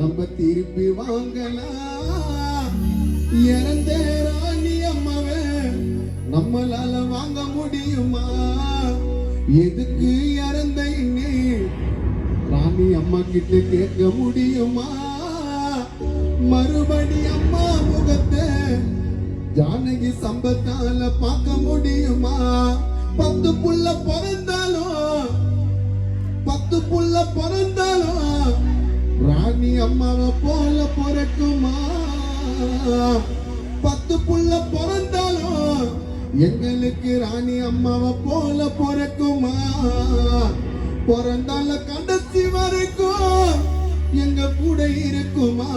நம்ம திருப்பி வாங்கலாம். இறந்த ராணி அம்மாவை நம்மளால வாங்க முடியுமா? எதுக்கு இறந்த இன்னே ராணி அம்மா கிட்ட கேட்க முடியுமா? மறுபடி அம்மா முகத்தை ஜானகி சம்பத்தால பார்க்க முடியுமா? 10 புள்ள பிறந்தாலும் ராணி அம்மாவை போல பிறக்குமா? 10 புள்ள பிறந்தாலும் எங்களுக்கு ராணி அம்மாவை போல பிறக்குமா? பிறந்தால கடைசி வரைக்கும் எங்க கூட இருக்குமா?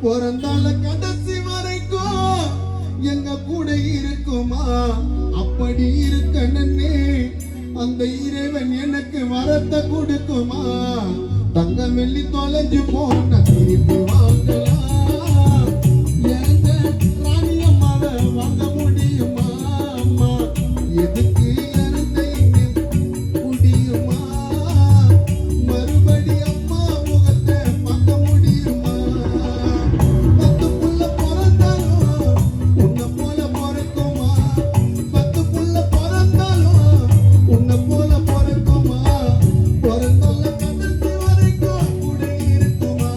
பிறந்தால கடைசி வரைக்கும் எங்க கூட இருக்குமா? அப்படி இருக்கணும்னே அந்த இறைவன் எனக்கு வரத்தை கொடுக்குமா? தங்கம் வெள்ளி தொலைஞ்சு போன திருப்பி வாங்கலாம். எந்த ராணி அம்மாவை வாங்க முடியுமா? அம்மா எதுக்கு இறந்த முடியுமா? மறுபடி அம்மா முகத்தை பார்க்க முடியுமா? 10 புள்ள பிறந்தாலும் உன்னை போல பிறக்குமா? 10 புள்ள பிறந்தாலும் உன்னை போல பிறக்குமா? பிறந்தால கடைசி வரைக்கும் கூட இருக்குமா?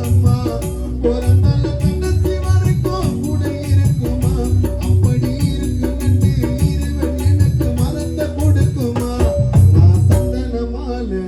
அம்மா பிறந்தால கடைசி வரைக்கும் கூட இருக்குமா? அப்படி இருக்குன்னு இறைவன் எனக்கு மரத்தை கொடுக்குமா? நான் சந்தன மாலை